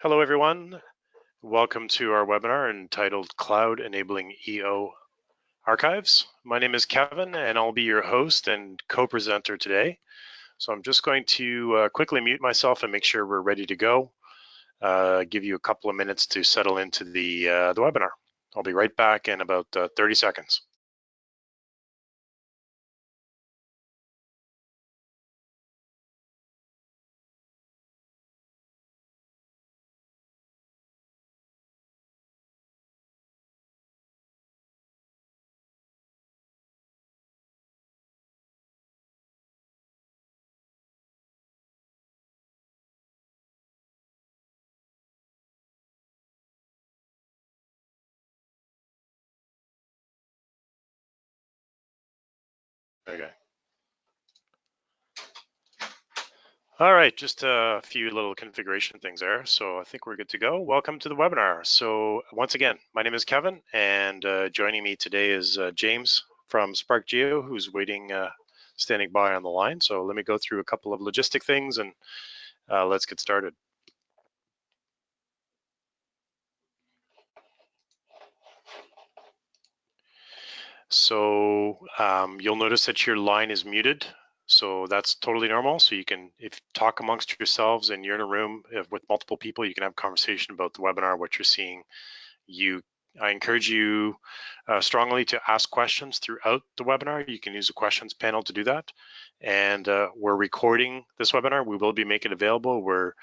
Hello, everyone. Welcome to our webinar entitled Cloud Enabling EO Archives. My name is Kevin, and I'll be your host and co-presenter today. So I'm just going to quickly mute myself and make sure we're ready to go. Give you a couple of minutes to settle into the webinar. I'll be right back in about 30 seconds. Okay. All right, just a few little configuration things there. So I think we're good to go. Welcome to the webinar. So once again, my name is Kevin, and joining me today is James from Spark Geo, who's waiting, standing by on the line. So let me go through a couple of logistic things and let's get started. So you'll notice that your line is muted. So that's totally normal. So you can, if talk amongst yourselves and you're in a room with multiple people, you can have a conversation about the webinar, what you're seeing. I encourage you strongly to ask questions throughout the webinar. You can use the questions panel to do that. And we're recording this webinar. We will be making it available. We're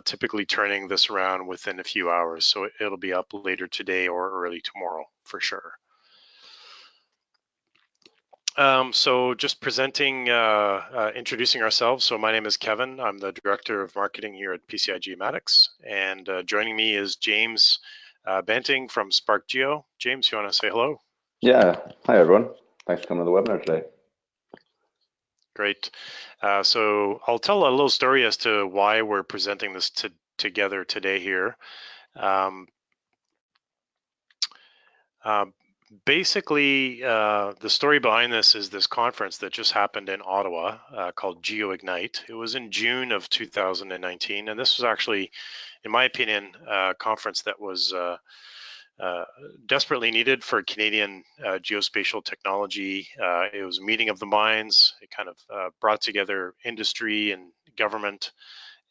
typically turning this around within a few hours. So it'll be up later today or early tomorrow for sure. So just presenting, introducing ourselves. So my name is Kevin. I'm the Director of Marketing here at PCI Geomatics. And joining me is James Banting from Spark Geo. James, you want to say hello? Yeah, hi everyone. Thanks for coming to the webinar today. Great. So I'll tell a little story as to why we're presenting this together today here. Basically, the story behind this is this conference that just happened in Ottawa called GeoIgnite. It was in June of 2019, and this was actually, in my opinion, a conference that was desperately needed for Canadian geospatial technology. It was a meeting of the minds. It kind of brought together industry and government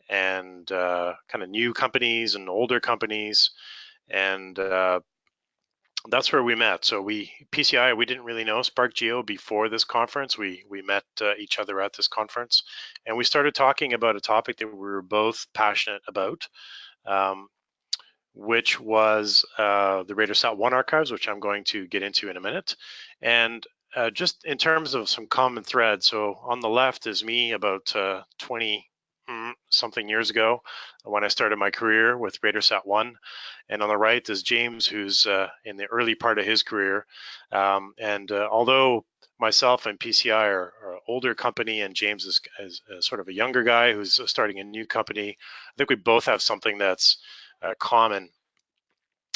and kind of new companies and older companies, and that's where we met. So PCI, we didn't really know Spark Geo before this conference. We met each other at this conference, and we started talking about a topic that we were both passionate about, which was the RADARSAT 1 archives, which I'm going to get into in a minute. And just in terms of some common threads, so on the left is me about 20 something years ago when I started my career with RADARSAT 1. And on the right is James, who's in the early part of his career. Although myself and PCI are an older company and James is sort of a younger guy who's starting a new company, I think we both have something that's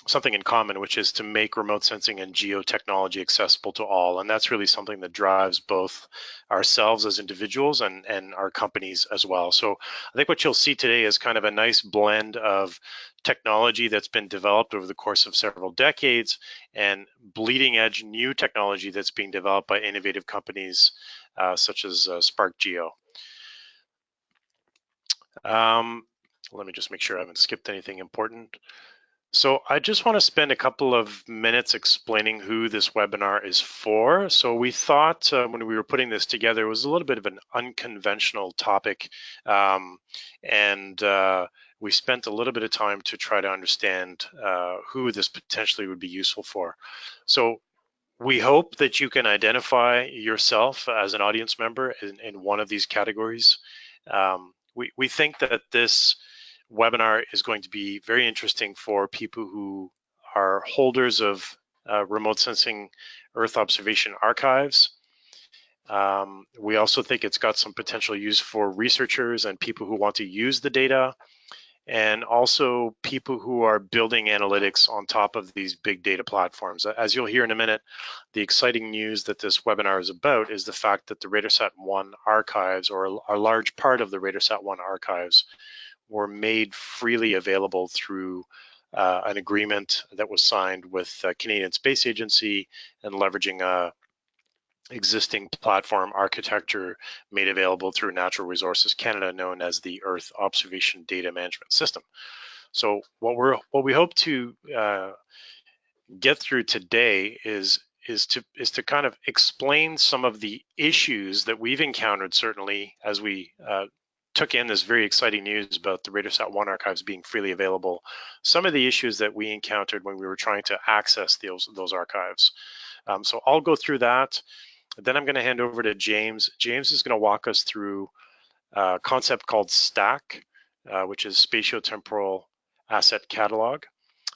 something in common, which is to make remote sensing and geotechnology accessible to all. And that's really something that drives both ourselves as individuals and our companies as well. So I think what you'll see today is kind of a nice blend of technology that's been developed over the course of several decades and bleeding edge new technology that's being developed by innovative companies such as Spark Geo. Let me just make sure I haven't skipped anything important. So I just want to spend a couple of minutes explaining who this webinar is for. So we thought when we were putting this together, it was a little bit of an unconventional topic. We spent a little bit of time to try to understand who this potentially would be useful for. So we hope that you can identify yourself as an audience member in one of these categories. We think that this webinar is going to be very interesting for people who are holders of remote sensing Earth observation archives. We also think it's got some potential use for researchers and people who want to use the data, and also people who are building analytics on top of these big data platforms. As you'll hear in a minute, the exciting news that this webinar is about is the fact that the RADARSAT 1 archives, or a large part of the RADARSAT 1 archives, were made freely available through an agreement that was signed with Canadian Space Agency and leveraging a existing platform architecture made available through Natural Resources Canada, known as the Earth Observation Data Management System. So what we hope to get through today is to kind of explain some of the issues that we've encountered, certainly as we took in this very exciting news about the RADARSAT 1 archives being freely available, some of the issues that we encountered when we were trying to access those archives. So I'll go through that. Then I'm going to hand over to James. James is going to walk us through a concept called STAC, which is Spatio-Temporal Asset Catalog.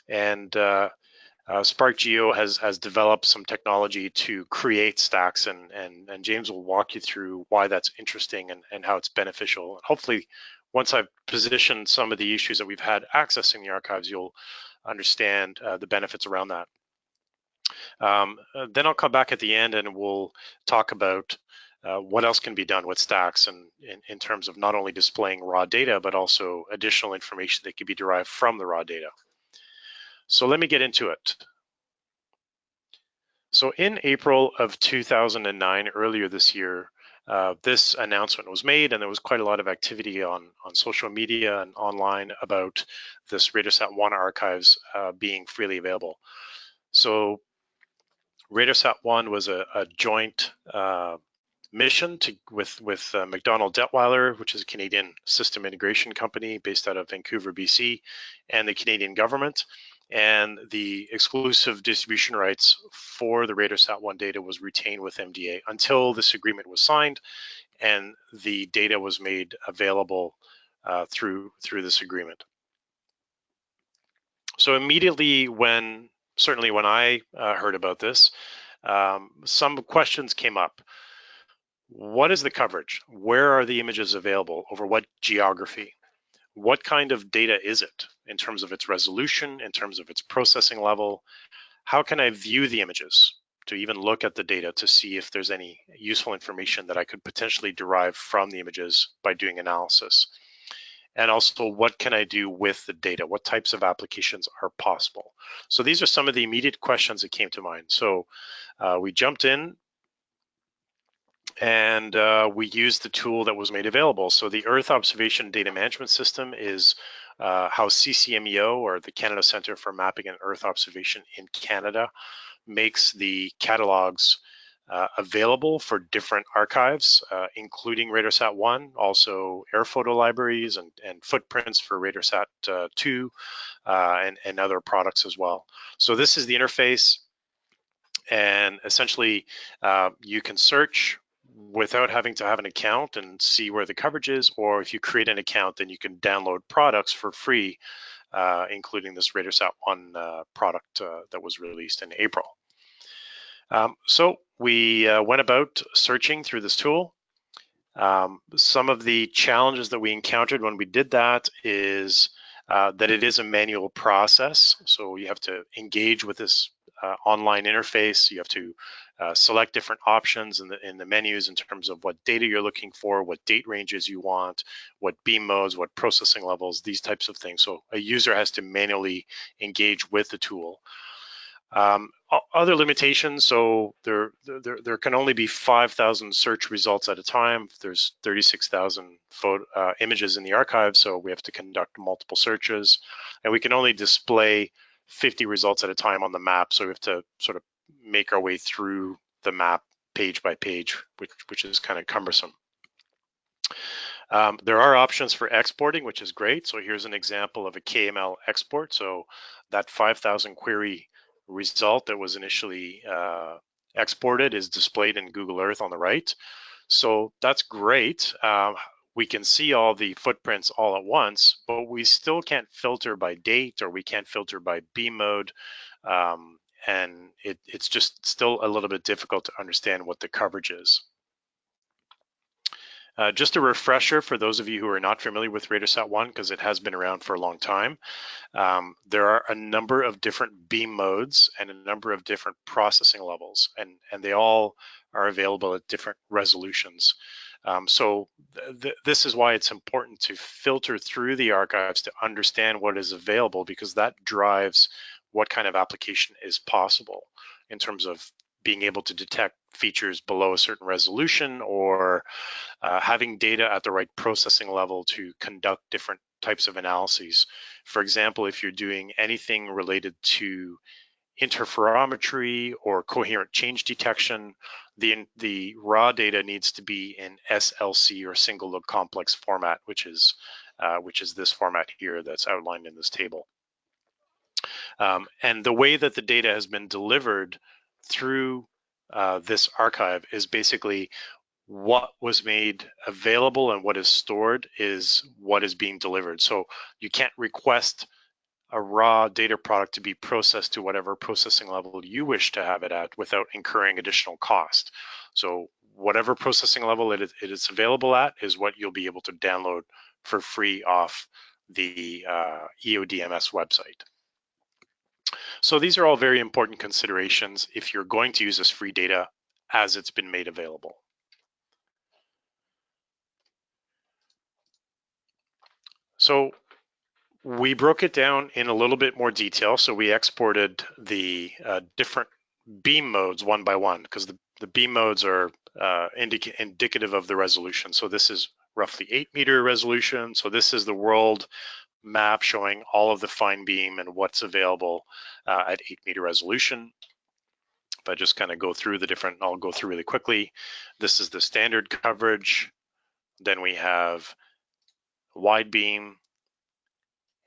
And Spark Geo has developed some technology to create stacks, and James will walk you through why that's interesting and how it's beneficial. Hopefully, once I've positioned some of the issues that we've had accessing the archives, you'll understand the benefits around that. Then I'll come back at the end and we'll talk about what else can be done with stacks and in terms of not only displaying raw data, but also additional information that can be derived from the raw data. So let me get into it. So in April of 2009, earlier this year, this announcement was made, and there was quite a lot of activity on social media and online about this RADARSAT 1 archives being freely available. So RADARSAT 1 was a joint mission with McDonald Detweiler, which is a Canadian system integration company based out of Vancouver, BC, and the Canadian government. And the exclusive distribution rights for the RADARSAT 1 data was retained with MDA until this agreement was signed and the data was made available through this agreement. So immediately certainly when I heard about this, some questions came up. What is the coverage? Where are the images available? Over what geography? What kind of data is it in terms of its resolution, in terms of its processing level? How can I view the images to even look at the data to see if there's any useful information that I could potentially derive from the images by doing analysis? And also, what can I do with the data? What types of applications are possible? So these are some of the immediate questions that came to mind. So we jumped in and we used the tool that was made available. So the Earth Observation Data Management System is how CCMEO, or the Canada Centre for Mapping and Earth Observation in Canada, makes the catalogs available for different archives, including RADARSAT 1, also air photo libraries and footprints for RADARSAT 2 and other products as well. So this is the interface, and essentially you can search without having to have an account and see where the coverage is, or if you create an account, then you can download products for free, including this RADARSAT 1 product that was released in April. So we went about searching through this tool. Some of the challenges that we encountered when we did that is that it is a manual process. So you have to engage with this online interface. You have to select different options in the menus in terms of what data you're looking for, what date ranges you want, what beam modes, what processing levels, these types of things. So a user has to manually engage with the tool. Other limitations, so there can only be 5,000 search results at a time. There's 36,000 images in the archive, so we have to conduct multiple searches, and we can only display 50 results at a time on the map, so we have to sort of make our way through the map page by page, which is kind of cumbersome. There are options for exporting, which is great. So here's an example of a KML export. So that 5,000 query result that was initially exported is displayed in Google Earth on the right. So that's great. We can see all the footprints all at once, but we still can't filter by date, or we can't filter by beam mode. And it's just still a little bit difficult to understand what the coverage is. Just a refresher for those of you who are not familiar with RADARSAT 1, because it has been around for a long time. There are a number of different beam modes and a number of different processing levels, and they all are available at different resolutions. So this is why it's important to filter through the archives to understand what is available, because that drives what kind of application is possible in terms of being able to detect features below a certain resolution, or having data at the right processing level to conduct different types of analyses. For example, if you're doing anything related to interferometry or coherent change detection, the raw data needs to be in SLC, or single look complex format, which is this format here that's outlined in this table. And the way that the data has been delivered through this archive is basically what was made available, and what is stored is what is being delivered. So you can't request a raw data product to be processed to whatever processing level you wish to have it at without incurring additional cost. So whatever processing level it is available at is what you'll be able to download for free off the EODMS website. So these are all very important considerations if you're going to use this free data as it's been made available. So we broke it down in a little bit more detail. So we exported the different beam modes one by one, because the beam modes are indicative of the resolution. So this is roughly 8-meter resolution. So this is the world map showing all of the fine beam and what's available at 8-meter resolution. If I just kind of go through the different, I'll go through really quickly. This is the standard coverage. Then we have wide beam,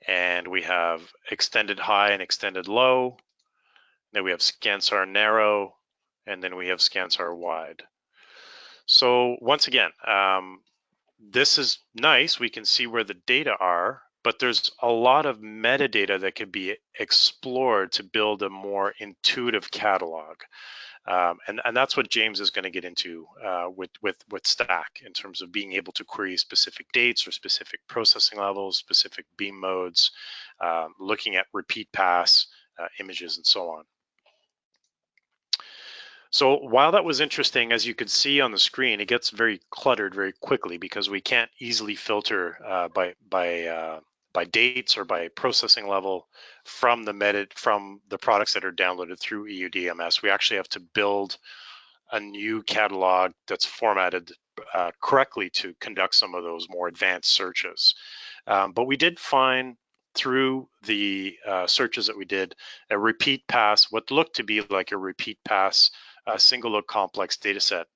and we have extended high and extended low. Then we have ScanSAR narrow, and then we have ScanSAR wide. So once again, this is nice. We can see where the data are, but there's a lot of metadata that could be explored to build a more intuitive catalog. And that's what James is going to get into with STAC, in terms of being able to query specific dates or specific processing levels, specific beam modes, looking at repeat pass images, and so on. So while that was interesting, as you could see on the screen, it gets very cluttered very quickly, because we can't easily filter by dates or by processing level from the products that are downloaded through EODMS. We actually have to build a new catalog that's formatted correctly to conduct some of those more advanced searches. But we did find, through the searches that we did, a repeat pass, what looked to be like a repeat pass single look complex data set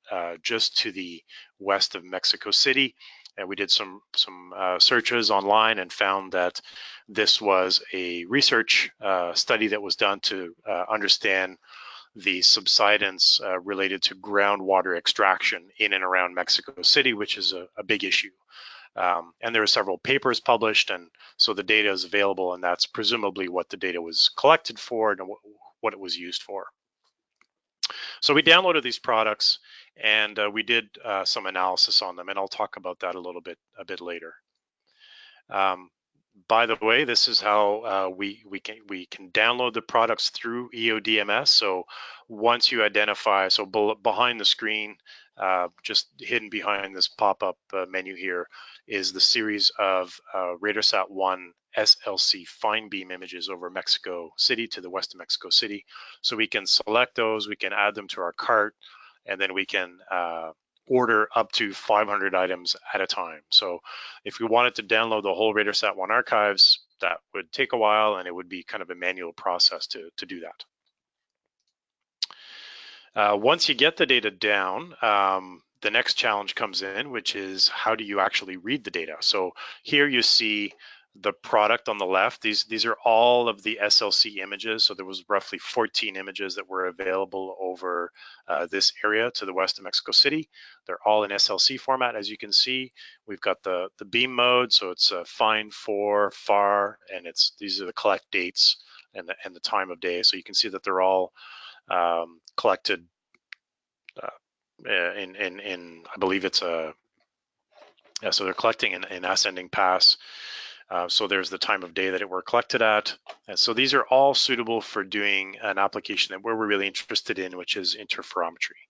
just to the west of Mexico City. And we did some searches online and found that this was a research study that was done to understand the subsidence related to groundwater extraction in and around Mexico City, which is a big issue. And there are several papers published, and so the data is available, and that's presumably what the data was collected for and what it was used for. So we downloaded these products, and we did some analysis on them, and I'll talk about that a bit later. By the way, this is how we can download the products through EODMS. So once you identify, so behind the screen, just hidden behind this pop-up menu here, is the series of RADARSAT 1 SLC fine beam images over Mexico City, to the west of Mexico City. So we can select those, we can add them to our cart, and then we can order up to 500 items at a time. So if we wanted to download the whole RADARSAT 1 archives, that would take a while, and it would be kind of a manual process to do that. Once you get the data down, the next challenge comes in, which is how do you actually read the data? So here you see the product on the left. These are all of the SLC images. So there was roughly 14 images that were available over this area to the west of Mexico City. They're all in SLC format, as you can see. We've got the beam mode, so it's fine, for, far, and these are the collect dates and the time of day. So you can see that they're all collected in I believe it's so they're collecting in ascending pass. So there's the time of day that it were collected at. And so these are all suitable for doing an application that we're really interested in, which is interferometry.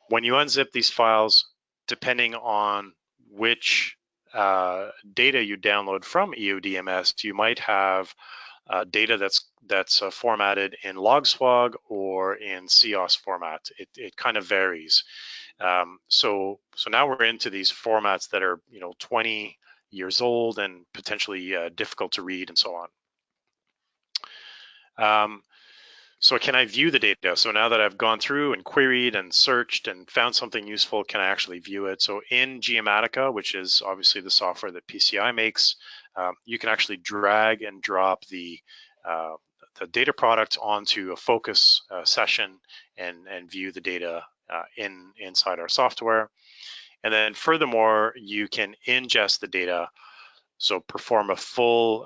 When you unzip these files, depending on which data you download from EODMS, you might have data that's formatted in logswag or in COS format. It kind of varies. So now we're into these formats that are 20 years old and potentially difficult to read and so on. So can I view the data? So now that I've gone through and queried and searched and found something useful, can I actually view it? So in Geomatica, which is obviously the software that PCI makes, you can actually drag and drop the data product onto a focus session and view the data inside our software. And then furthermore, you can ingest the data. So perform a full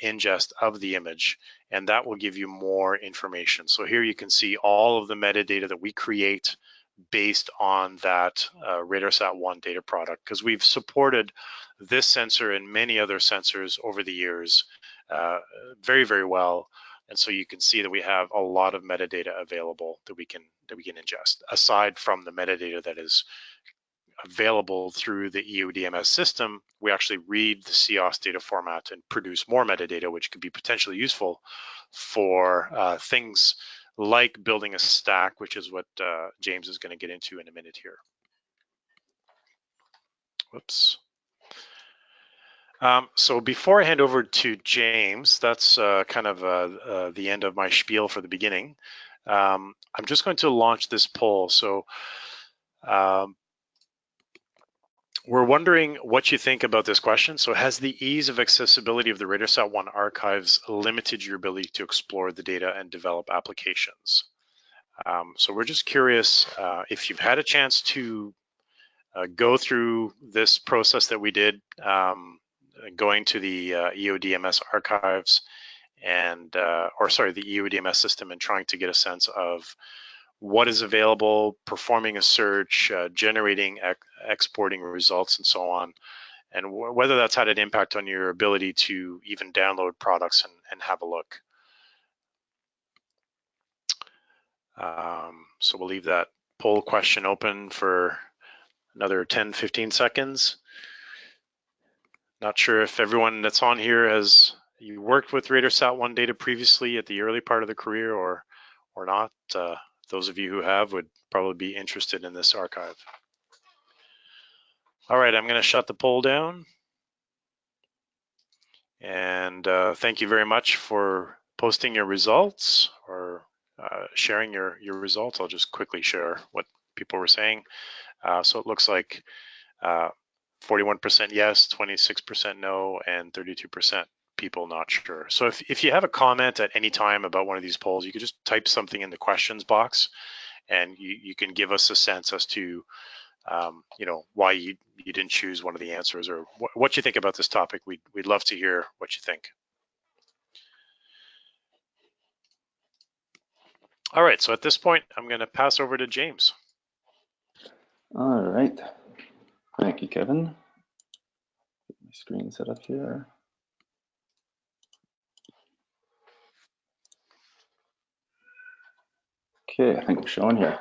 ingest of the image, and that will give you more information. So here you can see all of the metadata that we create based on that RADARSAT 1 data product, because we've supported this sensor and many other sensors over the years very, very well. And so you can see that we have a lot of metadata available that we can ingest, aside from the metadata that is available through the EODMS system. We actually read the COS data format and produce more metadata, which could be potentially useful for things like building a stack, which is what James is going to get into in a minute here. Whoops. So before I hand over to James, that's kind of the end of my spiel for the beginning. I'm just going to launch this poll. So we're wondering what you think about this question. So has the ease of accessibility of the RADARSAT 1 archives limited your ability to explore the data and develop applications? So we're just curious if you've had a chance to go through this process that we did, going to the EODMS archives and, the EODMS system, and trying to get a sense of what is available, performing a search, generating, exporting results, and so on, and whether that's had an impact on your ability to even download products and have a look. So we'll leave that poll question open for another 10, 15 seconds. Not sure if everyone that's on here you worked with RADARSAT 1 data previously at the early part of the career or not. Those of you who have would probably be interested in this archive. All right, I'm going to shut the poll down. And thank you very much for posting your results or sharing your results. I'll just quickly share what people were saying. So it looks like 41% yes, 26% no, and 32% people not sure. So if you have a comment at any time about one of these polls, you could just type something in the questions box, and you can give us a sense as to why you didn't choose one of the answers, or what you think about this topic. We'd love to hear what you think. All right, so at this point, I'm going to pass over to James. All right. Thank you, Kevin. Get my screen set up here. Okay, I think we're showing here.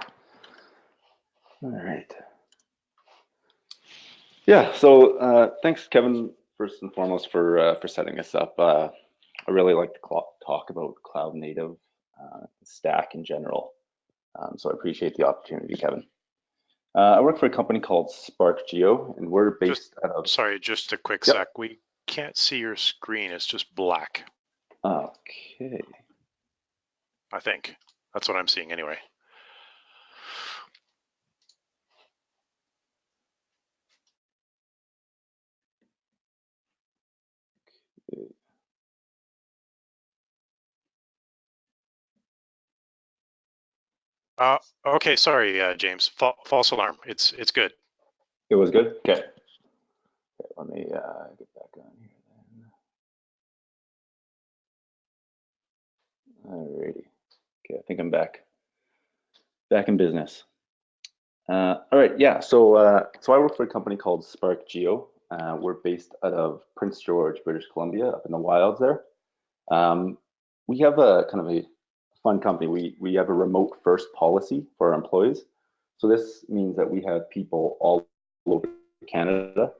All right. Yeah, so thanks, Kevin, first and foremost for setting this up. I really like to talk about cloud native stack in general. So I appreciate the opportunity, Kevin. I work for a company called SparkGeo, and we're based out of... Sorry, just a quick sec. We can't see your screen. It's just black. Okay. I think. That's what I'm seeing anyway. Okay, sorry, James. False alarm. It's good. It was good? Okay. Let me get back on here then. Alrighty. Okay, I think I'm back in business. All right, yeah, so I work for a company called SparkGeo. We're based out of Prince George, British Columbia, up in the wilds there. We have a kind of a fun company. We have a remote first policy for our employees. So this means that we have people all over Canada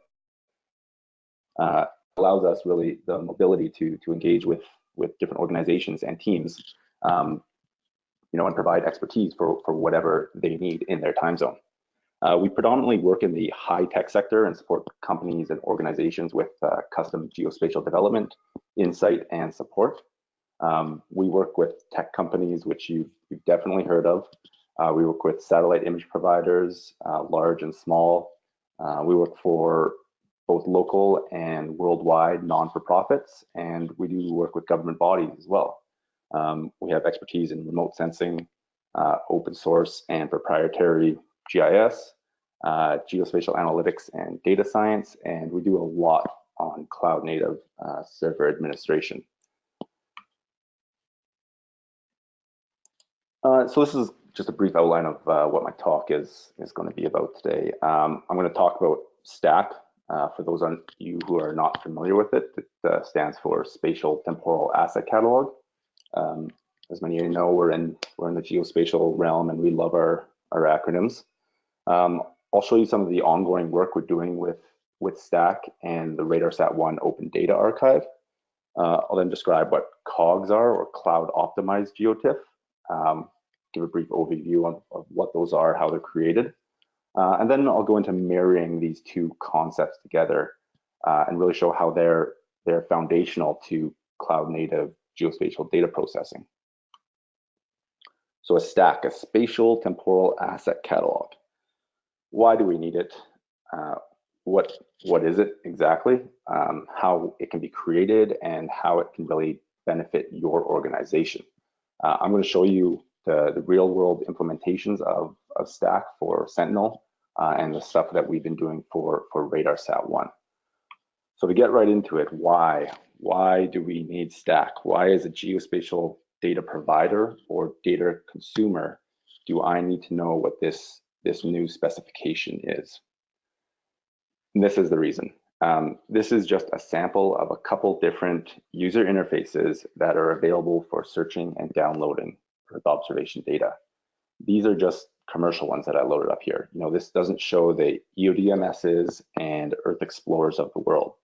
allows us really the mobility to engage with different organizations and teams, and provide expertise for whatever they need in their time zone. We predominantly work in the high-tech sector and support companies and organizations with custom geospatial development, insight, and support. We work with tech companies, which you've definitely heard of. We work with satellite image providers, large and small. We work for both local and worldwide non-for-profits, and we do work with government bodies as well. We have expertise in remote sensing, open source and proprietary GIS, geospatial analytics and data science, and we do a lot on cloud native server administration. So this is just a brief outline of what my talk is going to be about today. I'm going to talk about STAC. For those of you who are not familiar with it, it stands for Spatio-Temporal Asset Catalog. As many of you know, we're in the geospatial realm, and we love our acronyms. I'll show you some of the ongoing work we're doing with STAC and the RADARSAT 1 Open Data Archive. I'll then describe what COGs are, or Cloud Optimized GeoTIFF. Give a brief overview of what those are, how they're created. And then I'll go into marrying these two concepts together and really show how they're foundational to cloud native geospatial data processing. So a STAC, a Spatial Temporal Asset Catalog. Why do we need it? What is it exactly? How it can be created and how it can really benefit your organization. I'm going to show you the real world implementations of STAC for Sentinel and the stuff that we've been doing for RADARSAT 1. So to get right into it, why do we need STAC? Why, as a geospatial data provider or data consumer, do I need to know what this new specification is? And this is the reason. This is just a sample of a couple different user interfaces that are available for searching and downloading Earth observation data. These are just commercial ones that I loaded up here. This doesn't show the EODMSs and Earth Explorers of the world.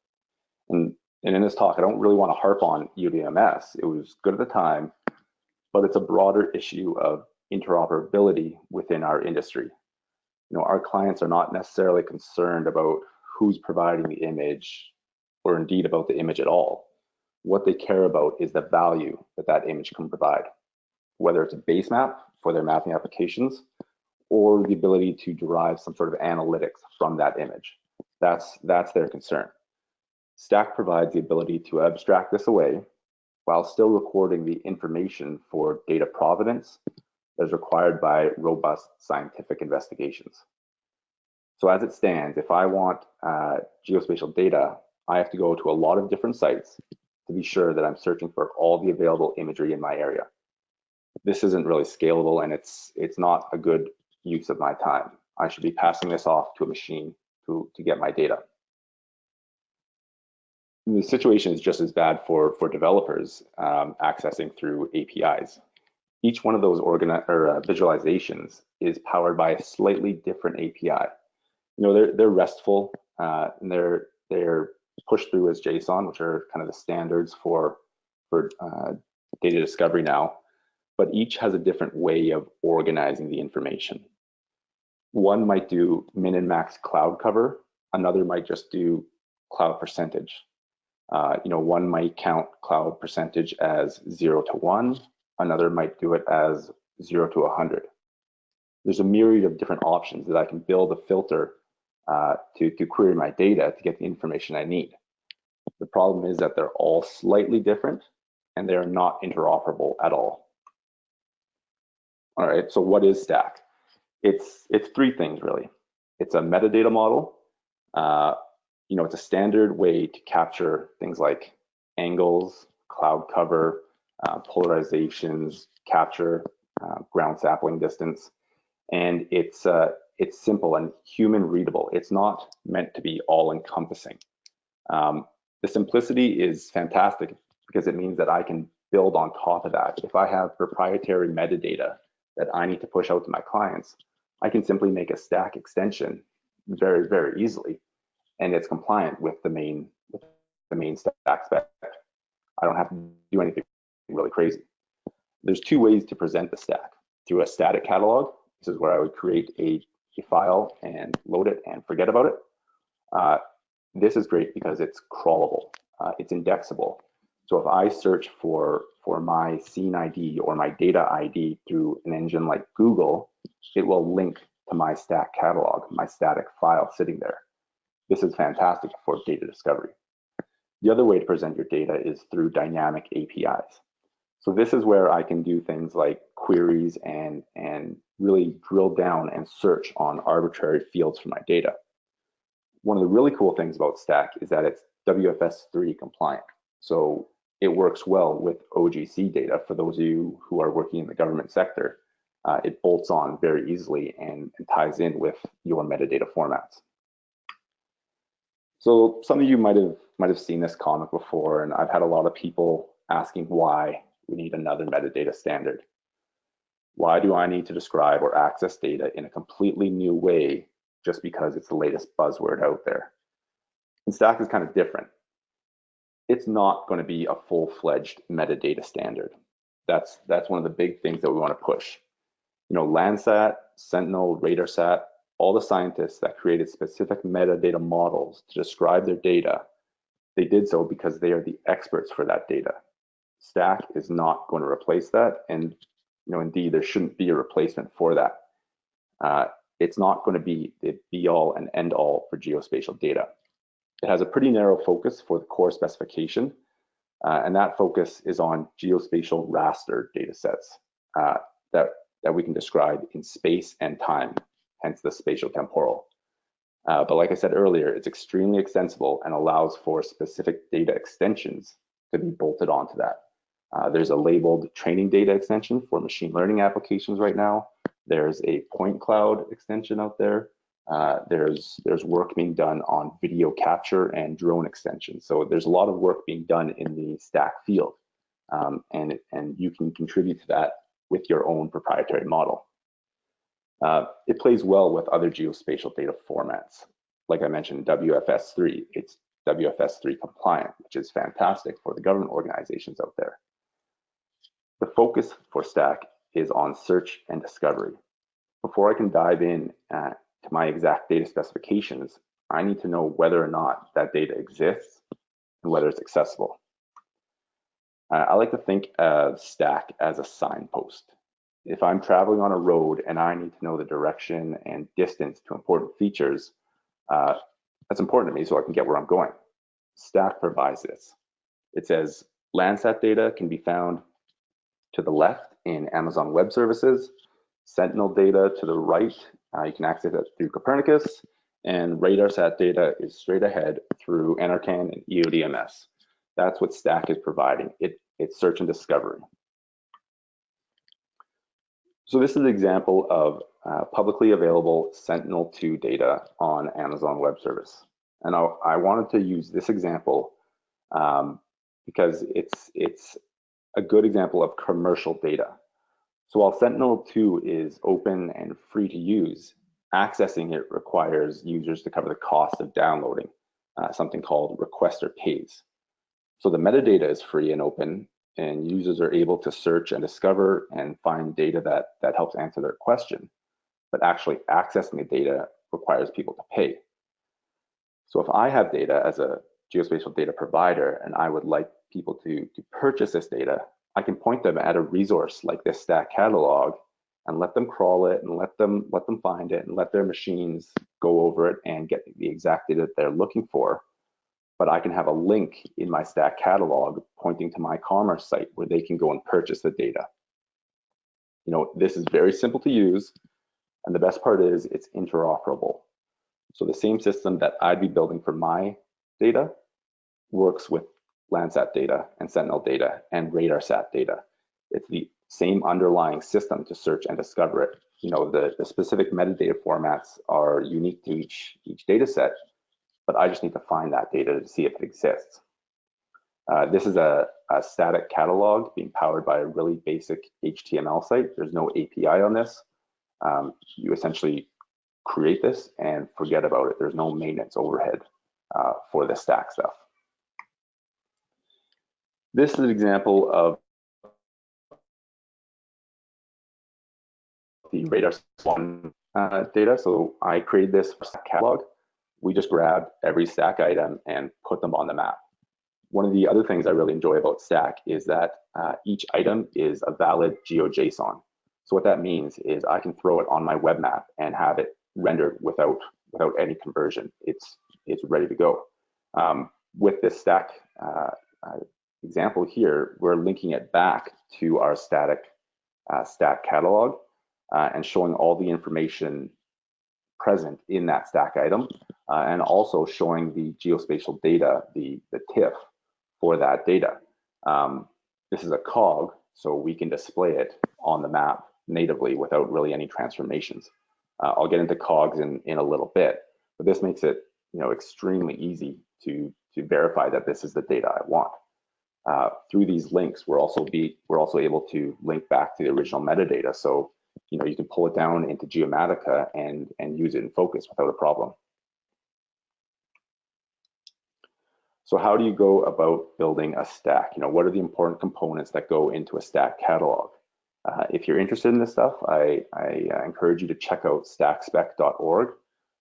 And in this talk, I don't really want to harp on EODMS. It was good at the time, but it's a broader issue of interoperability within our industry. Our clients are not necessarily concerned about who's providing the image, or indeed about the image at all. What they care about is the value that image can provide, whether it's a base map for their mapping applications or the ability to derive some sort of analytics from that image. That's their concern. STAC provides the ability to abstract this away while still recording the information for data provenance that is required by robust scientific investigations. So as it stands, if I want geospatial data, I have to go to a lot of different sites to be sure that I'm searching for all the available imagery in my area. This isn't really scalable, and it's not a good use of my time. I should be passing this off to a machine to get my data. The situation is just as bad for developers accessing through APIs. Each one of those visualizations is powered by a slightly different API. They're RESTful, and they're pushed through as JSON, which are kind of the standards for data discovery now. But each has a different way of organizing the information. One might do min and max cloud cover. Another might just do cloud percentage. One might count cloud percentage as 0 to 1. Another might do it as 0 to 100. There's a myriad of different options that I can build a filter to query my data to get the information I need. The problem is that they're all slightly different and they're not interoperable at all. All right, so what is STAC? It's three things really. It's a metadata model. It's a standard way to capture things like angles, cloud cover, polarizations, capture, ground sapling distance, and it's simple and human readable. It's not meant to be all-encompassing. The simplicity is fantastic because it means that I can build on top of that. If I have proprietary metadata that I need to push out to my clients, I can simply make a STAC extension very, very easily, and it's compliant with the main the main stack spec. I don't have to do anything really crazy. There's two ways to present the stack. Through a static catalog, this is where I would create a file and load it and forget about it. This is great because it's crawlable, it's indexable. So if I search for my scene ID or my data ID through an engine like Google, it will link to my stack catalog, my static file sitting there. This is fantastic for data discovery. The other way to present your data is through dynamic APIs. So this is where I can do things like queries and really drill down and search on arbitrary fields for my data. One of the really cool things about Stack is that it's WFS3 compliant. So it works well with OGC data. For those of you who are working in the government sector, it bolts on very easily and ties in with your metadata formats. So some of you might have seen this comic before, and I've had a lot of people asking why we need another metadata standard. Why do I need to describe or access data in a completely new way just because it's the latest buzzword out there? And Stack is kind of different. It's not going to be a full-fledged metadata standard. That's one of the big things that we want to push. You know, Landsat, Sentinel, RADARSAT, all the scientists that created specific metadata models to describe their data, they did so because they are the experts for that data. Stack is not going to replace that, and indeed there shouldn't be a replacement for that. It's not going to be the be-all and end-all for geospatial data. It has a pretty narrow focus for the core specification, and that focus is on geospatial raster datasets that we can describe in space and time, hence the spatio-temporal. But like I said earlier, it's extremely extensible and allows for specific data extensions to be bolted onto that. There's a labeled training data extension for machine learning applications right now. There's a point cloud extension out there. There's work being done on video capture and drone extensions. So there's a lot of work being done in the Stack field, and you can contribute to that with your own proprietary model. It plays well with other geospatial data formats. Like I mentioned, WFS3, it's WFS3 compliant, which is fantastic for the government organizations out there. The focus for Stack is on search and discovery. Before I can dive in to my exact data specifications, I need to know whether or not that data exists and whether it's accessible. I like to think of Stack as a signpost. If I'm traveling on a road and I need to know the direction and distance to important features, that's important to me so I can get where I'm going. Stack provides this. It says Landsat data can be found to the left in Amazon Web Services, Sentinel data to the right, you can access it through Copernicus, and RADARSAT data is straight ahead through Enercan and EODMS. That's what Stack is providing. It's search and discovery. So this is an example of publicly available Sentinel-2 data on Amazon Web Service. And I wanted to use this example because it's a good example of commercial data. So while Sentinel-2 is open and free to use, accessing it requires users to cover the cost of downloading, something called requester pays. So the metadata is free and open, and users are able to search and discover and find data that helps answer their question. But actually accessing the data requires people to pay. So if I have data as a geospatial data provider and I would like people to purchase this data, I can point them at a resource like this Stack catalog and let them crawl it and let them find it and let their machines go over it and get the exact data that they're looking for. But I can have a link in my Stack catalog pointing to my commerce site where they can go and purchase the data. This is very simple to use, and the best part is it's interoperable. So the same system that I'd be building for my data works with Landsat data and Sentinel data and RADARSAT data. It's the same underlying system to search and discover it. The specific metadata formats are unique to each data set, but I just need to find that data to see if it exists. This is a static catalog being powered by a really basic HTML site. There's no API on this. You essentially create this and forget about it. There's no maintenance overhead for the Stack stuff. This is an example of the RADARSAT data. So I created this STAC catalog. We just grabbed every STAC item and put them on the map. One of the other things I really enjoy about STAC is that each item is a valid GeoJSON. So what that means is I can throw it on my web map and have it rendered without any conversion. It's ready to go. With this STAC example here, we're linking it back to our static STAC catalog and showing all the information present in that STAC item, and also showing the geospatial data, the TIFF for that data. This is a cog, so we can display it on the map natively without really any transformations. I'll get into cogs in a little bit, but this makes it extremely easy to verify that this is the data I want. Through these links, we're also able to link back to the original metadata, so you can pull it down into Geomatica and use it in Focus without a problem. So how do you go about building a STAC? What are the important components that go into a STAC catalog? If you're interested in this stuff, I encourage you to check out stackspec.org.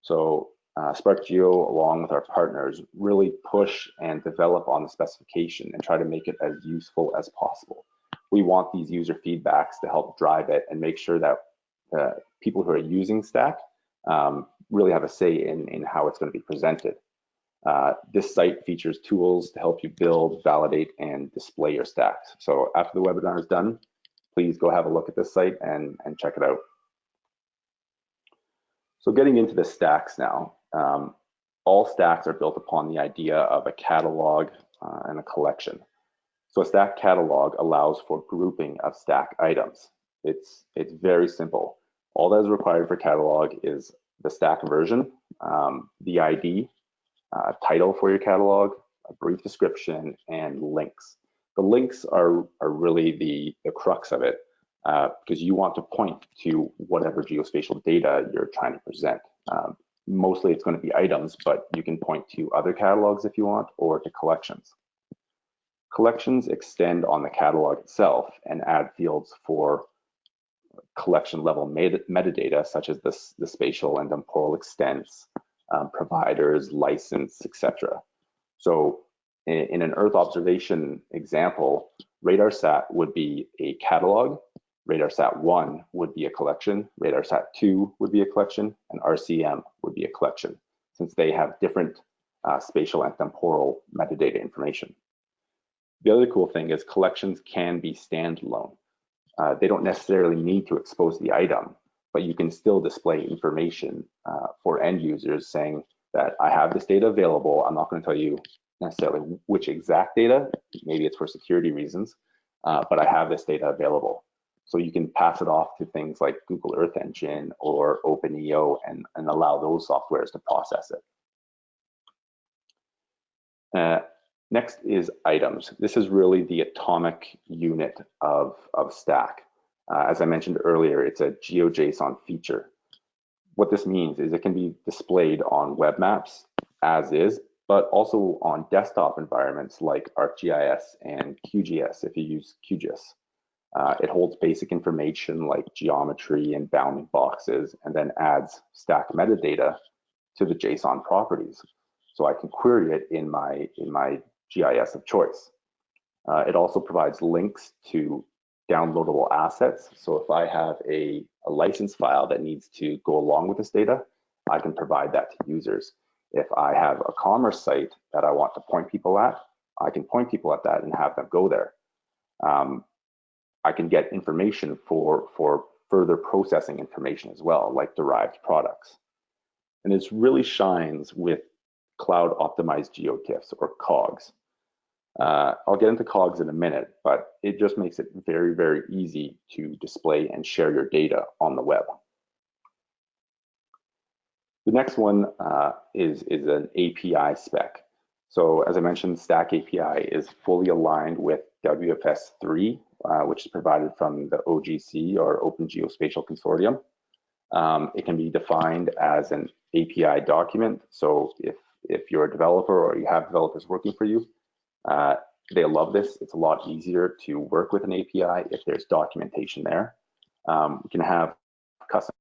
So Spark Geo, along with our partners, really push and develop on the specification and try to make it as useful as possible. We want these user feedbacks to help drive it and make sure that people who are using STAC really have a say in how it's going to be presented. This site features tools to help you build, validate, and display your stacks. So after the webinar is done, please go have a look at this site and check it out. So getting into the stacks now, all stacks are built upon the idea of a catalog and a collection. So a STAC catalog allows for grouping of STAC items. It's very simple. All that is required for catalog is the STAC version, the ID, title for your catalog, a brief description, and links. The links are really the crux of it, because you want to point to whatever geospatial data you're trying to present. Mostly it's going to be items, but you can point to other catalogs if you want, or to collections. Collections extend on the catalog itself and add fields for collection level metadata, such as the spatial and temporal extents, providers, license, etc. So in an Earth observation example, RADARSAT would be a catalog, RADARSAT 1 would be a collection, RADARSAT 2 would be a collection, and RCM would be a collection, since they have different spatial and temporal metadata information. The other cool thing is collections can be standalone. They don't necessarily need to expose the item, but you can still display information for end users saying that I have this data available. I'm not going to tell you necessarily which exact data, maybe it's for security reasons, but I have this data available. So you can pass it off to things like Google Earth Engine or OpenEO and allow those softwares to process it. Next is items. This is really the atomic unit of STAC. As I mentioned earlier, it's a GeoJSON feature. What this means is it can be displayed on web maps as is, but also on desktop environments like ArcGIS and QGIS if you use QGIS. It holds basic information like geometry and bounding boxes, and then adds STAC metadata to the JSON properties. So I can query it in my GIS of choice. It also provides links to downloadable assets. So if I have a license file that needs to go along with this data, I can provide that to users. If I have a commerce site that I want to point people at, I can point people at that and have them go there. I can get information for further processing information as well, like derived products. And this really shines with cloud optimized GeoTIFFs, or COGs. I'll get into COGs in a minute, but it just makes it very, very easy to display and share your data on the web. The next one is an API spec. So as I mentioned, STAC API is fully aligned with WFS 3, which is provided from the OGC, or Open Geospatial Consortium. It can be defined as an API document. So if you're a developer or you have developers working for you, They love this. It's a lot easier to work with an API if there's documentation there. We can have custom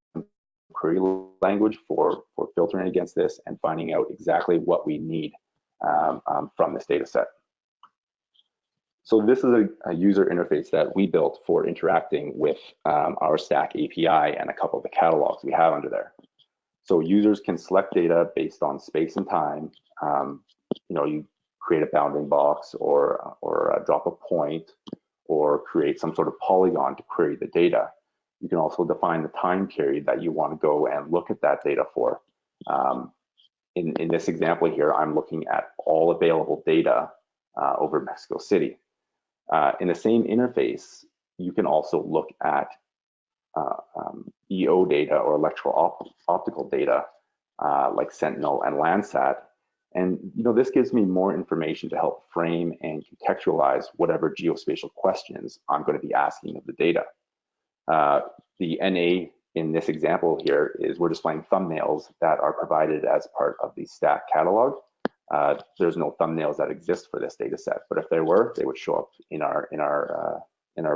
query language for filtering against this and finding out exactly what we need from this data set. So this is a user interface that we built for interacting with our STAC API and a couple of the catalogs we have under there. So users can select data based on space and time. You create a bounding box or drop a point or create some sort of polygon to query the data. You can also define the time period that you want to go and look at that data for. In this example here, I'm looking at all available data over Mexico City. In the same interface, you can also look at EO data or electro-optical data like Sentinel and Landsat. And this gives me more information to help frame and contextualize whatever geospatial questions I'm going to be asking of the data. The NA in this example here is we're displaying thumbnails that are provided as part of the STAC catalog. There's no thumbnails that exist for this data set, but if there were, they would show up in our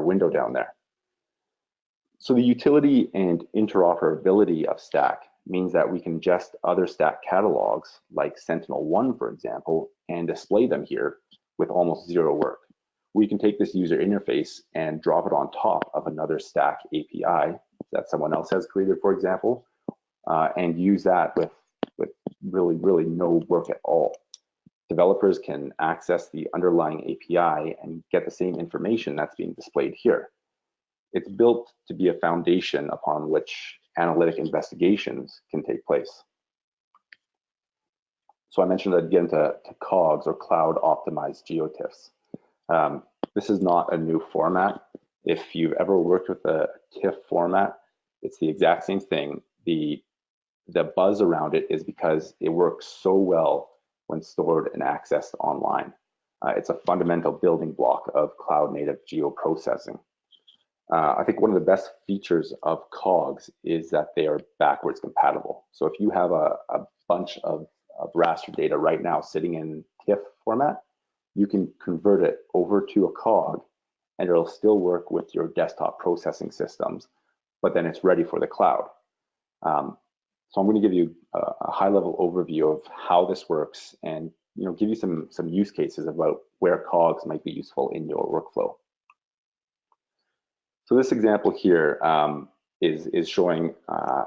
window down there. So the utility and interoperability of STAC means that we can ingest other STAC catalogs like Sentinel-1, for example, and display them here with almost zero work. We can take this user interface and drop it on top of another STAC API that someone else has created, for example, and use that with really no work at all. Developers can access the underlying API and get the same information that's being displayed here. It's built to be a foundation upon which analytic investigations can take place. So I mentioned I'd get into COGS, or Cloud Optimized GeoTIFFs. This is not a new format. If you've ever worked with a TIFF format, it's the exact same thing. The buzz around it is because it works so well when stored and accessed online. It's a fundamental building block of cloud-native geoprocessing. I think one of the best features of COGS is that they are backwards compatible. So if you have a bunch of raster data right now sitting in TIFF format, you can convert it over to a COG and it'll still work with your desktop processing systems, but then it's ready for the cloud. So I'm going to give you a high-level overview of how this works and give you some use cases about where COGS might be useful in your workflow. So this example here is showing a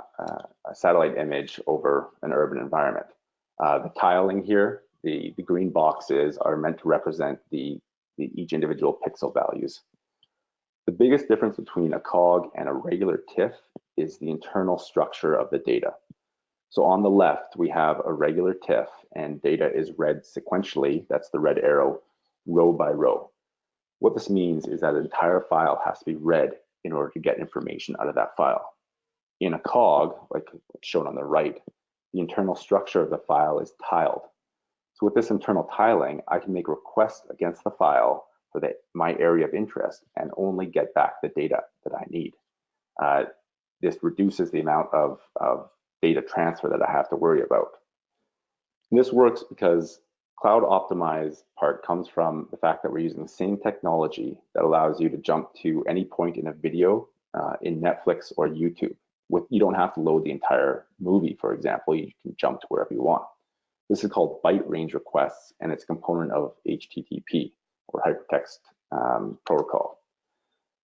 satellite image over an urban environment. The tiling here, the green boxes are meant to represent each individual pixel values. The biggest difference between a COG and a regular TIFF is the internal structure of the data. So on the left, we have a regular TIFF and data is read sequentially, that's the red arrow, row by row. What this means is that an entire file has to be read in order to get information out of that file. In a COG, like shown on the right, the internal structure of the file is tiled. So with this internal tiling, I can make requests against the file for my area of interest and only get back the data that I need. This reduces the amount of data transfer that I have to worry about. And this works because cloud optimized part comes from the fact that we're using the same technology that allows you to jump to any point in a video in Netflix or YouTube. You don't have to load the entire movie, for example. You can jump to wherever you want. This is called byte range requests, and it's a component of HTTP, or hypertext protocol.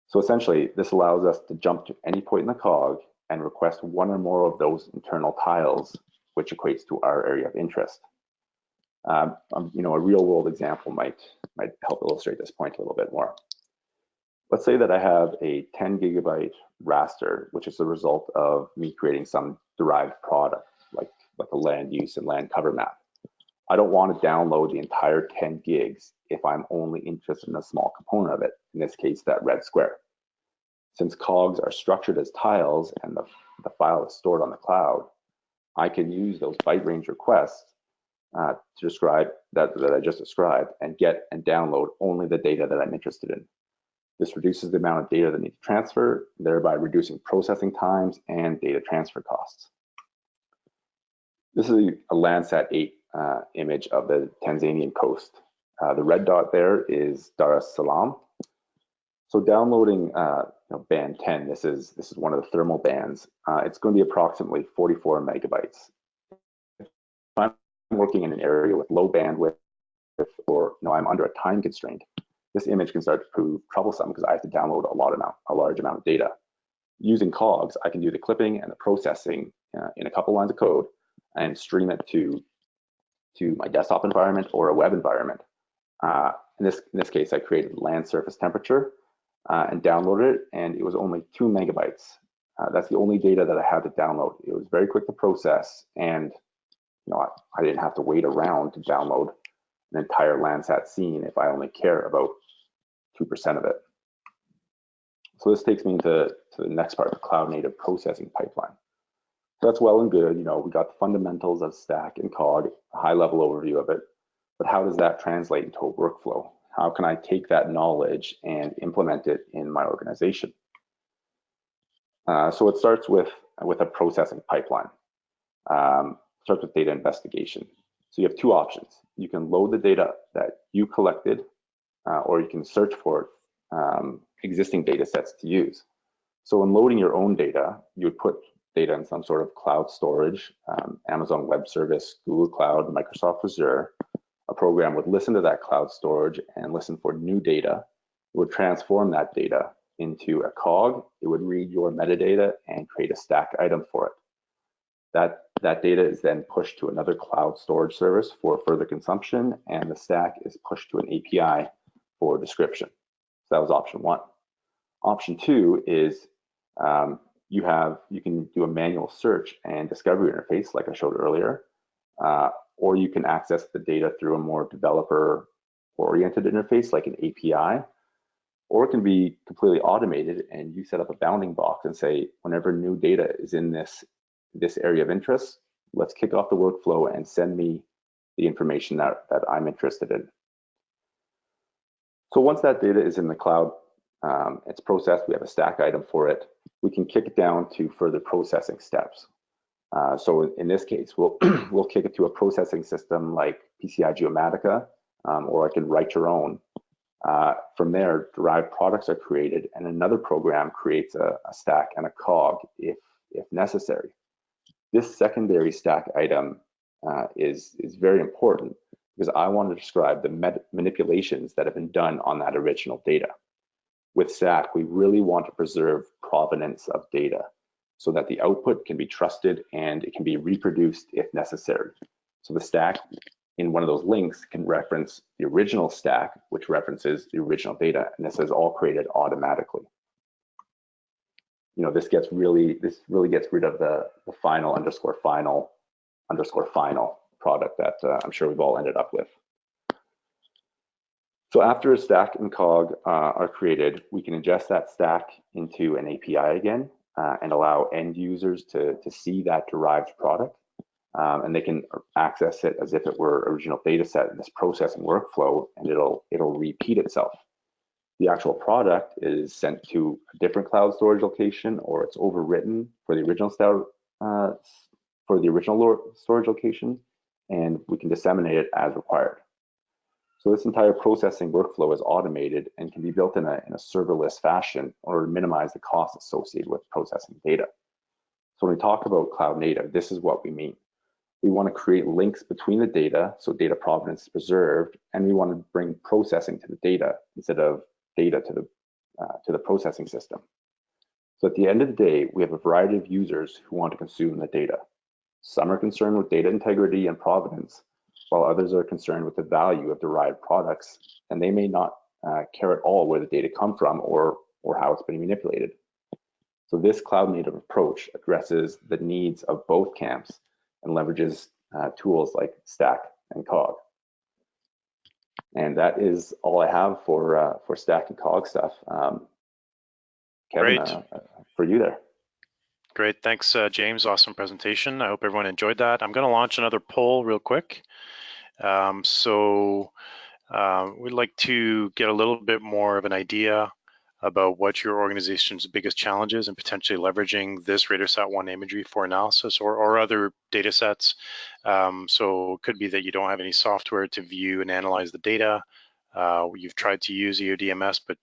So essentially, this allows us to jump to any point in the COG and request one or more of those internal tiles, which equates to our area of interest. A real-world example might help illustrate this point a little bit more. Let's say that I have a 10 gigabyte raster, which is the result of me creating some derived product, like a land use and land cover map. I don't want to download the entire 10 gigs if I'm only interested in a small component of it, in this case, that red square. Since COGs are structured as tiles and the file is stored on the cloud, I can use those byte range requests to describe that I just described and get and download only the data that I'm interested in. This reduces the amount of data that needs to transfer, thereby reducing processing times and data transfer costs. This is a Landsat 8 image of the Tanzanian coast. The red dot there is Dar es Salaam. So downloading band 10, this is one of the thermal bands. It's going to be approximately 44 megabytes. If I'm working in an area with low bandwidth, or I'm under a time constraint, this image can start to prove troublesome because I have to download a large amount of data. Using COGS, I can do the clipping and the processing in a couple lines of code and stream it to my desktop environment or a web environment. In this case, I created land surface temperature and downloaded it, and it was only 2 megabytes. That's the only data that I had to download. It was very quick to process, and I didn't have to wait around to download an entire Landsat scene if I only care about 2% of it. So this takes me to the next part, the cloud native processing pipeline. So that's well and good. We got the fundamentals of STAC and COG, a high level overview of it, but how does that translate into a workflow? How can I take that knowledge and implement it in my organization? So it starts with a processing pipeline. Starts with data investigation. So you have two options. You can load the data that you collected, or you can search for existing data sets to use. So when loading your own data, you would put data in some sort of cloud storage, Amazon Web Service, Google Cloud, Microsoft Azure. A program would listen to that cloud storage and listen for new data. It would transform that data into a COG. It would read your metadata and create a STAC item for it. That data is then pushed to another cloud storage service for further consumption, and the STAC is pushed to an API for description. So that was option one. Option two is you can do a manual search and discovery interface like I showed earlier, or you can access the data through a more developer-oriented interface like an API, or it can be completely automated and you set up a bounding box and say, whenever new data is in this area of interest, let's kick off the workflow and send me the information that I'm interested in. So once that data is in the cloud, it's processed, we have a STAC item for it, we can kick it down to further processing steps. So in this case, we'll kick it to a processing system like PCI Geomatics, or I can write your own. From there, derived products are created, and another program creates a STAC and a COG if necessary. This secondary STAC item is very important because I want to describe the manipulations that have been done on that original data. With STAC, we really want to preserve provenance of data so that the output can be trusted and it can be reproduced if necessary. So the STAC in one of those links can reference the original STAC, which references the original data, and this is all created automatically. This really gets rid of the final _final product that I'm sure we've all ended up with. So after a STAC and COG are created, we can ingest that STAC into an API again and allow end users to see that derived product. And they can access it as if it were original data set in this processing workflow, and it'll repeat itself. The actual product is sent to a different cloud storage location, or it's overwritten for the original storage location, and we can disseminate it as required. So this entire processing workflow is automated and can be built in a serverless fashion in order to minimize the costs associated with processing data. So when we talk about cloud native, this is what we mean. We want to create links between the data so data provenance is preserved, and we want to bring processing to the data instead of data to the processing system. So at the end of the day, we have a variety of users who want to consume the data. Some are concerned with data integrity and provenance, while others are concerned with the value of derived products, and they may not care at all where the data come from or how it's been manipulated. So this cloud native approach addresses the needs of both camps and leverages tools like STAC and COG. And that is all I have for STAC and COG stuff. Kevin, for you there. Great, thanks James, awesome presentation. I hope everyone enjoyed that. I'm gonna launch another poll real quick. We'd like to get a little bit more of an idea about what your organization's biggest challenge is and potentially leveraging this RADARSAT 1 imagery for analysis or other data sets. So it could be that you don't have any software to view and analyze the data. You've tried to use EODMS, but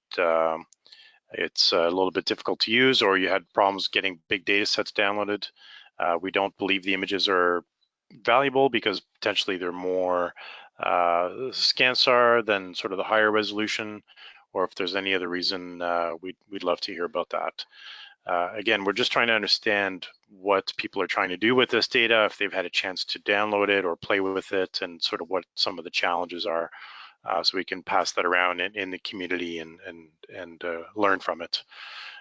it's a little bit difficult to use, or you had problems getting big data sets downloaded. We don't believe the images are valuable because potentially they're more ScanSAR than sort of the higher resolution, or if there's any other reason, we'd love to hear about that. Again, we're just trying to understand what people are trying to do with this data, if they've had a chance to download it or play with it, and sort of what some of the challenges are, so we can pass that around in the community and learn from it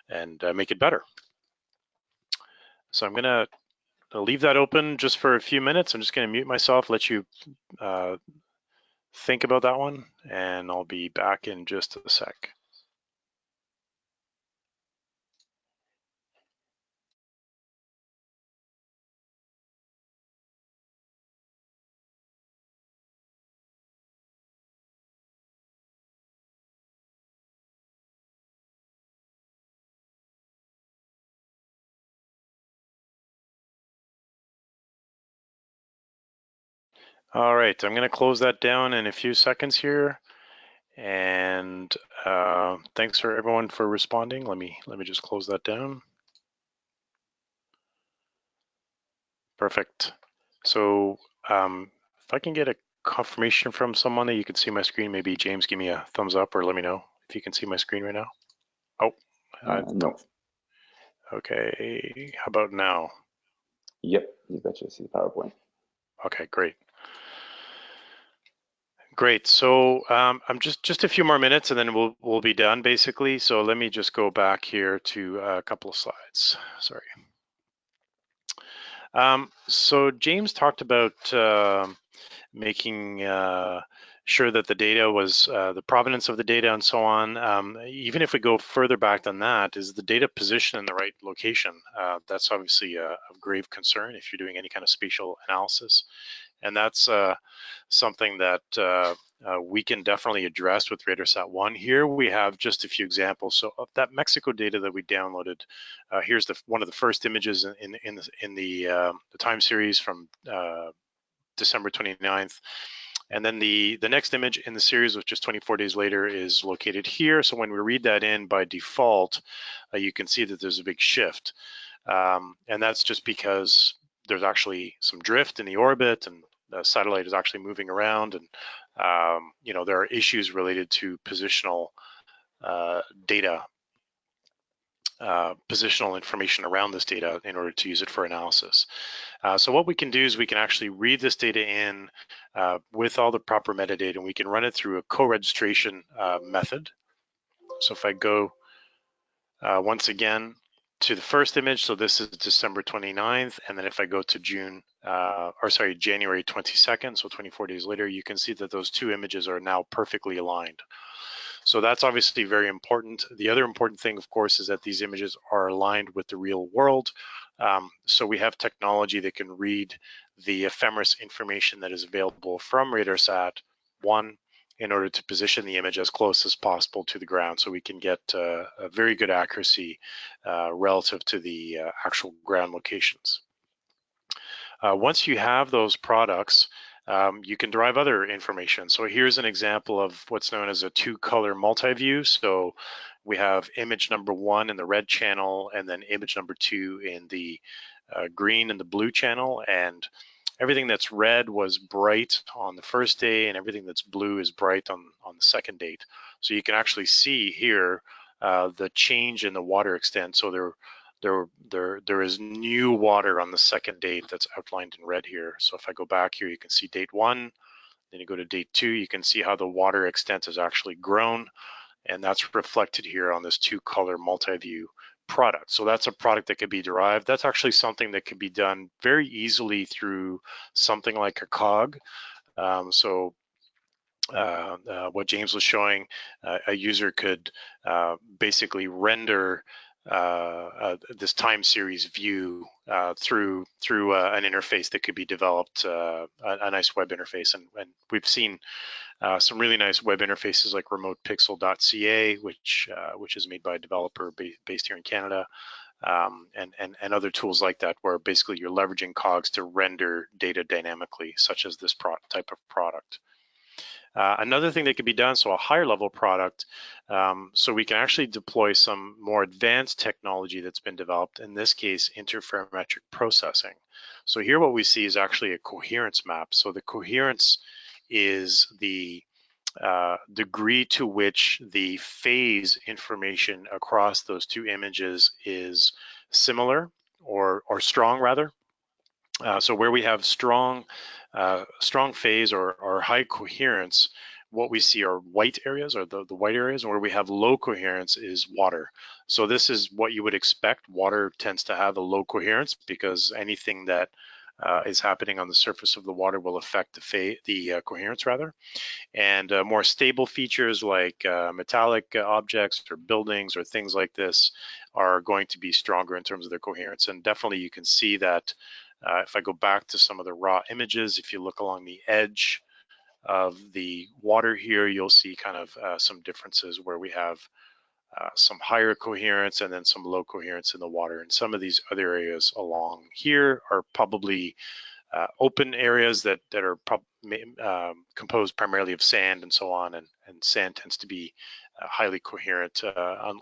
and make it better. So I'm gonna leave that open just for a few minutes. I'm just gonna mute myself, let you think about that one, and I'll be back in just a sec. All right, I'm gonna close that down in a few seconds here. And thanks for everyone for responding. Let me just close that down. Perfect. So if I can get a confirmation from someone that you can see my screen, maybe James, give me a thumbs up or let me know if you can see my screen right now. Oh, No. Okay, how about now? Yep, you betcha. See the PowerPoint. Okay, great. Great. So I'm just a few more minutes, and then we'll be done basically. So let me just go back here to a couple of slides. Sorry. So James talked about making sure that the data was the provenance of the data and so on. Even if we go further back than that, is the data position in the right location? That's obviously a grave concern if you're doing any kind of spatial analysis. And that's something that we can definitely address with RADARSAT 1. Here we have just a few examples. So of that Mexico data that we downloaded, here's one of the first images in the time series from December 29th. And then the next image in the series, which is 24 days later, is located here. So when we read that in by default, you can see that there's a big shift. And that's just because there's actually some drift in the orbit, and the satellite is actually moving around, and there are issues related to positional data, positional information around this data in order to use it for analysis. So what we can do is we can actually read this data in with all the proper metadata, and we can run it through a co-registration method. So if I go once again to the first image, so this is December 29th, and then if I go to January 22nd, so 24 days later, you can see that those two images are now perfectly aligned. So that's obviously very important. The other important thing, of course, is that these images are aligned with the real world. So we have technology that can read the ephemeris information that is available from RADARSAT 1 in order to position the image as close as possible to the ground, so we can get a very good accuracy relative to the actual ground locations. Once you have those products, you can derive other information. So here's an example of what's known as a two-color multi-view. So we have image number 1 in the red channel, and then image number 2 in the green and the blue channel. And everything that's red was bright on the first day, and everything that's blue is bright on the second date. So you can actually see here the change in the water extent. So there is new water on the second date that's outlined in red here. So if I go back here, you can see date 1, then you go to date 2, you can see how the water extent has actually grown, and that's reflected here on this two-color multi-view product. So that's a product that could be derived. That's actually something that could be done very easily through something like a COG. What James was showing, a user could basically render this time series view through an interface that could be developed, a nice web interface. And we've seen some really nice web interfaces like remotepixel.ca, which is made by a developer based here in Canada, and other tools like that, where basically you're leveraging cogs to render data dynamically, such as this type of product. Another thing that could be done, so a higher level product, so we can actually deploy some more advanced technology that's been developed, in this case, interferometric processing. So here what we see is actually a coherence map. So the coherence is the degree to which the phase information across those two images is similar or strong rather. So where we have strong phase or high coherence, what we see are white areas, or the white areas, and where we have low coherence is water. So this is what you would expect. Water tends to have a low coherence because anything that is happening on the surface of the water will affect the coherence rather. And more stable features like metallic objects or buildings or things like this are going to be stronger in terms of their coherence. And definitely you can see that if I go back to some of the raw images, if you look along the edge of the water here, you'll see kind of some differences where we have some higher coherence and then some low coherence in the water. And some of these other areas along here are probably open areas that are composed primarily of sand and so on, and sand tends to be highly coherent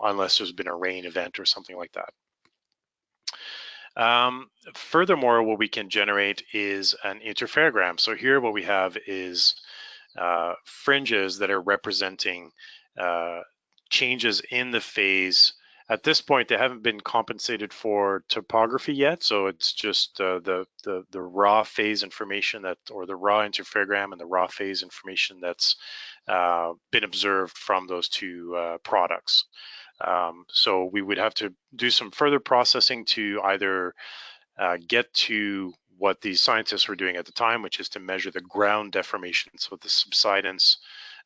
unless there's been a rain event or something like that. Furthermore, what we can generate is an interferogram. So here what we have is fringes that are representing changes in the phase. At this point, they haven't been compensated for topography yet, so it's just the raw phase information or the raw interferogram and the raw phase information that's been observed from those two products. So we would have to do some further processing to either get to what these scientists were doing at the time, which is to measure the ground deformation, so the subsidence,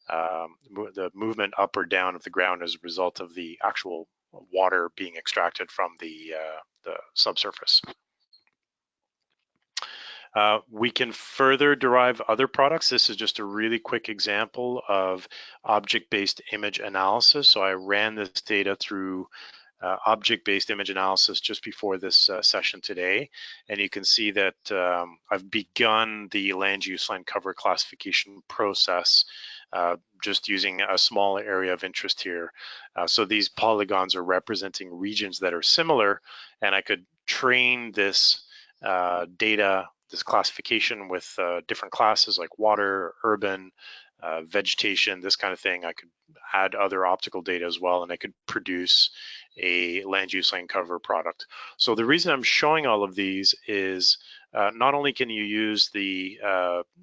the movement up or down of the ground as a result of the actual water being extracted from the subsurface. We can further derive other products. This is just a really quick example of object-based image analysis. So I ran this data through object-based image analysis just before this session today, and you can see that I've begun the land use land cover classification process just using a small area of interest here. So these polygons are representing regions that are similar, and I could train this data, this classification with different classes like water, urban, vegetation, this kind of thing. I could add other optical data as well, and I could produce a land use land cover product. So the reason I'm showing all of these is not only can you use the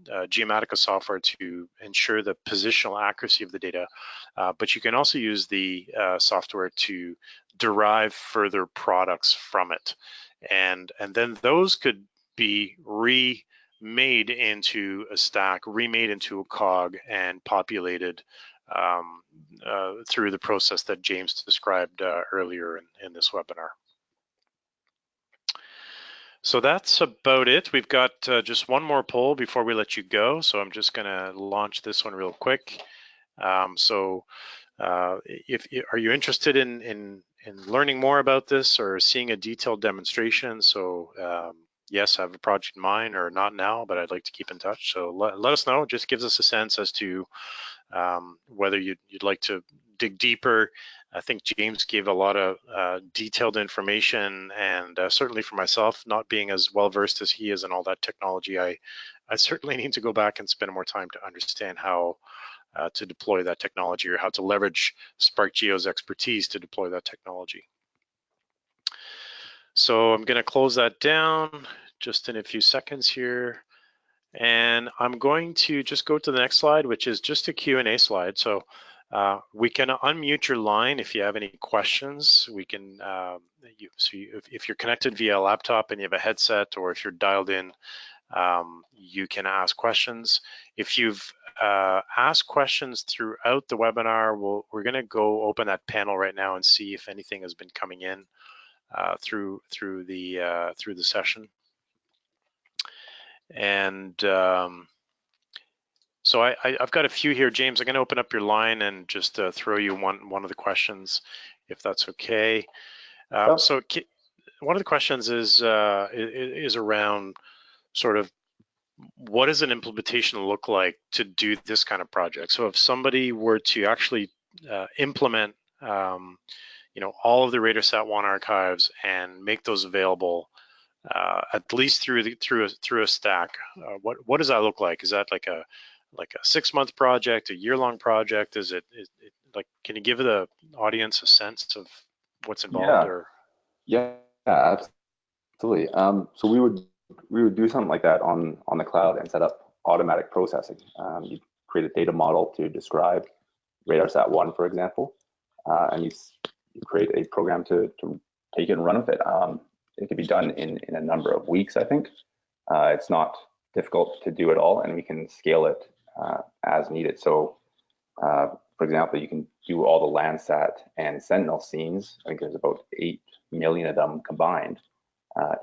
Geomatica software to ensure the positional accuracy of the data, but you can also use the software to derive further products from it. And then those could be remade into a stack, remade into a cog, and populated through the process that James described earlier in this webinar. So that's about it. We've got just one more poll before we let you go. So I'm just gonna launch this one real quick. Are you interested in learning more about this or seeing a detailed demonstration? So yes, I have a project in mind, or not now, but I'd like to keep in touch. So let us know. It just gives us a sense as to whether you'd like to dig deeper. I think James gave a lot of detailed information, and certainly for myself, not being as well versed as he is in all that technology, I certainly need to go back and spend more time to understand how to deploy that technology, or how to leverage SparkGeo's expertise to deploy that technology. So I'm going to close that down just in a few seconds here. And I'm going to just go to the next slide, which is just a Q&A slide. So we can unmute your line if you have any questions. We can, if you're connected via a laptop and you have a headset, or if you're dialed in, you can ask questions. If you've ask questions throughout the webinar. We're going to go open that panel right now and see if anything has been coming in through the session. And so I've got a few here. James, I'm going to open up your line and just throw you one of the questions, if that's okay. So one of the questions is around sort of what does an implementation look like to do this kind of project? So if somebody were to actually implement, all of the RADARSAT 1 archives and make those available, at least through a STAC, what does that look like? Is that like a 6-month project, a year-long project? Is it like, can you give the audience a sense of what's involved? Yeah, absolutely. So we would do something like that on the cloud and set up automatic processing. You create a data model to describe RADARSAT 1, for example, and you create a program to take it and run with it. It can be done in a number of weeks, I think. It's not difficult to do it all, and we can scale it as needed. So, for example, you can do all the Landsat and Sentinel scenes. I think there's about 8 million of them combined.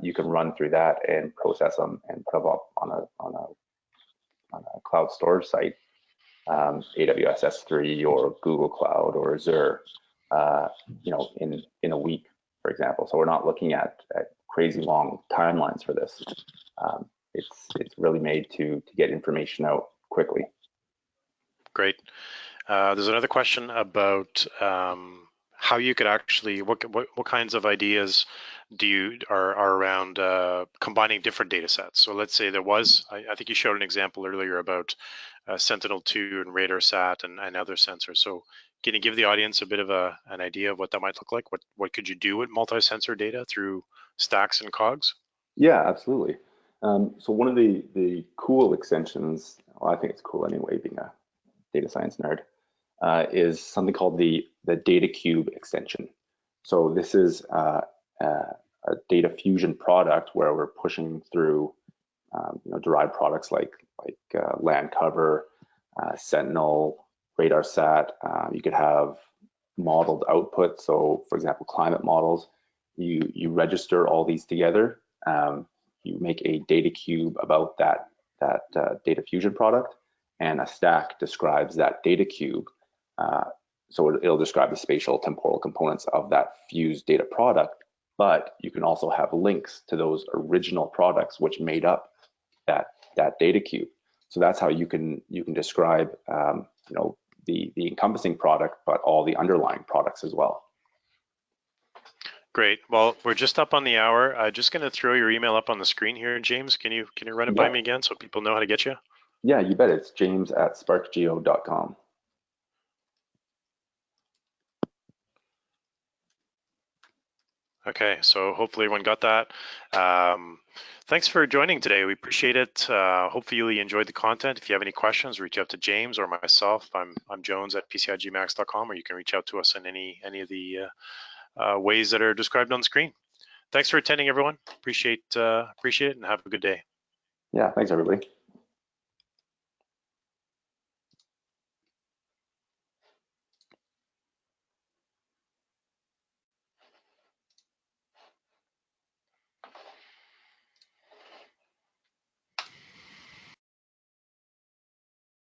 You can run through that and process them and put them up on a cloud storage site, AWS S3 or Google Cloud or Azure, in a week, for example. So we're not looking at crazy long timelines for this. It's really made to get information out quickly. Great. There's another question about how you could actually, what kinds of ideas are around combining different data sets. So let's say there was, I think you showed an example earlier about Sentinel-2 and RADARSAT and other sensors. So can you give the audience a bit of an idea of what that might look like? What could you do with multi-sensor data through stacks and cogs? Yeah, absolutely. So one of the cool extensions, well, I think it's cool anyway, being a data science nerd, is something called the Data Cube extension. So this is a data fusion product where we're pushing through derived products like land cover, Sentinel, RADARSAT. You could have modeled output. So for example, climate models, you register all these together. You make a data cube about that data fusion product, and a stack describes that data cube. So it'll describe the spatial temporal components of that fused data product, but you can also have links to those original products which made up that data cube. So that's how you can describe the encompassing product, but all the underlying products as well. Great. Well, we're just up on the hour. I'm just going to throw your email up on the screen here, James. Can you run it by me again so people know how to get you? Yeah, you bet. It's james@sparkgeo.com. Okay, so hopefully everyone got that. Thanks for joining today. We appreciate it. Hopefully you enjoyed the content. If you have any questions, reach out to James or myself. I'm Jones at PCIGeomatics.com, or you can reach out to us in any of the ways that are described on the screen. Thanks for attending, everyone. Appreciate it, and have a good day. Yeah, thanks everybody.